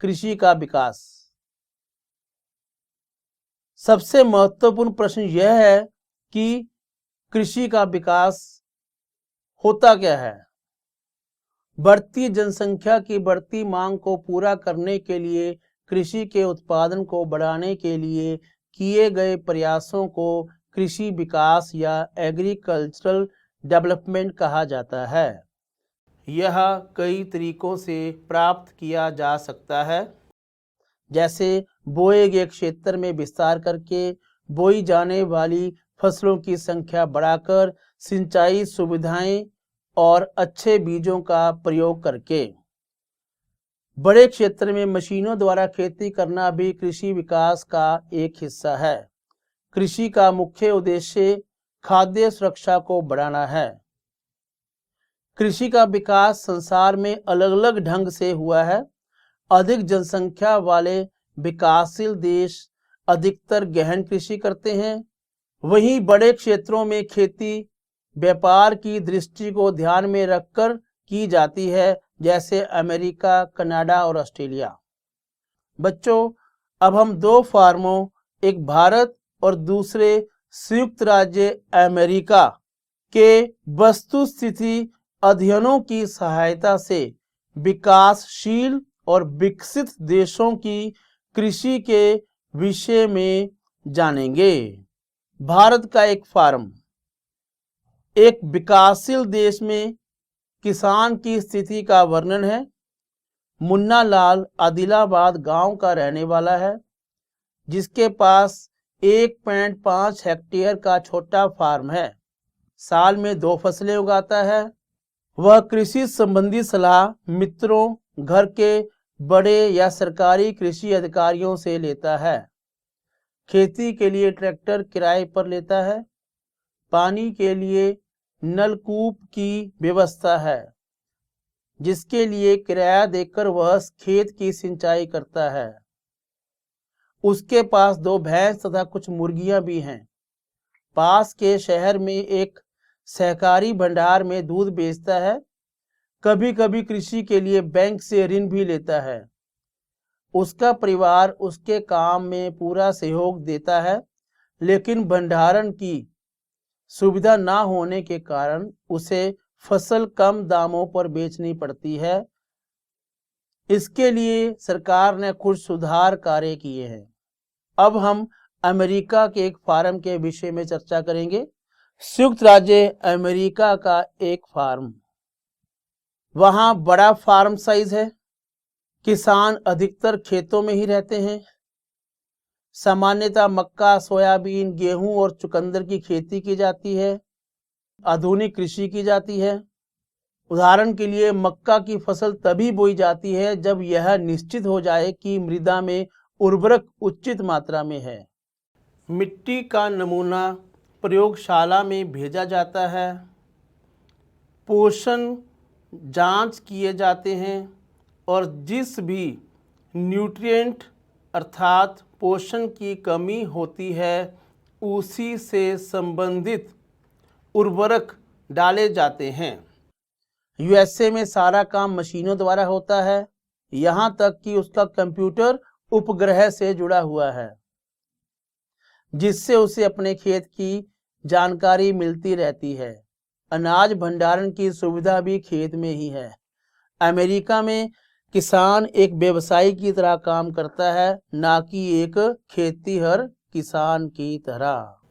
कृषि का विकास। सबसे महत्वपूर्ण प्रश्न यह है कि कृषि का विकास होता क्या है। बढ़ती जनसंख्या की बढ़ती मांग को पूरा करने के लिए कृषि के उत्पादन को बढ़ाने के लिए किए गए प्रयासों को कृषि विकास या एग्रीकल्चरल डेवलपमेंट कहा जाता है। यह कई तरीकों से प्राप्त किया जा सकता है, जैसे बोए गए क्षेत्र में विस्तार करके, बोई जाने वाली फसलों की संख्या बढ़ाकर, सिंचाई सुविधाएं और अच्छे बीजों का प्रयोग करके। बड़े क्षेत्र में मशीनों द्वारा खेती करना भी कृषि विकास का एक हिस्सा है। कृषि का मुख्य उद्देश्य खाद्य सुरक्षा को बढ़ाना है। कृषि का विकास संसार में अलग अलग ढंग से हुआ है। अधिक जनसंख्या वाले विकासशील देश अधिकतर गहन कृषि करते हैं। वहीं बड़े क्षेत्रों में खेती व्यापार की दृष्टि को ध्यान में रखकर की जाती है, जैसे अमेरिका, कनाडा और ऑस्ट्रेलिया। बच्चों, अब हम दो फार्मों, एक भारत और दूसरे संयुक्त राज्य अमेरिका के वस्तुस्थिति अध्ययनों की सहायता से विकासशील और विकसित देशों की कृषि के विषय में जानेंगे। भारत का एक फार्म। एक विकासशील देश में किसान की स्थिति का वर्णन है। मुन्ना लाल आदिलाबाद गांव का रहने वाला है, जिसके पास 1.5 हेक्टेयर का छोटा फार्म है। साल में 2 फसलें उगाता है। वह कृषि संबंधी सलाह मित्रों, घर के बड़े या सरकारी कृषि अधिकारियों से लेता है। खेती के लिए ट्रैक्टर किराए पर लेता है। पानी के लिए नलकूप की व्यवस्था है, जिसके लिए किराया देकर वह खेत की सिंचाई करता है। उसके पास 2 भैंस तथा कुछ मुर्गियां भी हैं। पास के शहर में एक सहकारी भंडार में दूध बेचता है। कभी कभी कृषि के लिए बैंक से ऋण भी लेता है। उसका परिवार उसके काम में पूरा सहयोग देता है, लेकिन भंडारण की सुविधा ना होने के कारण उसे फसल कम दामों पर बेचनी पड़ती है। इसके लिए सरकार ने कुछ सुधार कार्य किए हैं। अब हम अमेरिका के एक फार्म के विषय में चर्चा करेंगे। संयुक्त राज्य अमेरिका का एक फार्म। वहां बड़ा फार्म साइज है। किसान अधिकतर खेतों में ही रहते हैं। सामान्यतः मक्का, सोयाबीन, गेहूं और चुकंदर की खेती की जाती है। आधुनिक कृषि की जाती है। उदाहरण के लिए मक्का की फसल तभी बोई जाती है जब यह निश्चित हो जाए कि मृदा में उर्वरक उचित मात्रा में है। मिट्टी का नमूना प्रयोगशाला में भेजा जाता है। पोषण जांच किए जाते हैं और जिस भी न्यूट्रिएंट अर्थात पोषण की कमी होती है उसी से संबंधित उर्वरक डाले जाते हैं। यूएसए में सारा काम मशीनों द्वारा होता है, यहाँ तक कि उसका कंप्यूटर उपग्रह से जुड़ा हुआ है, जिससे उसे अपने खेत की जानकारी मिलती रहती है। अनाज भंडारण की सुविधा भी खेत में ही है। अमेरिका में किसान एक व्यवसायी की तरह काम करता है, ना कि एक खेतीहर किसान की तरह।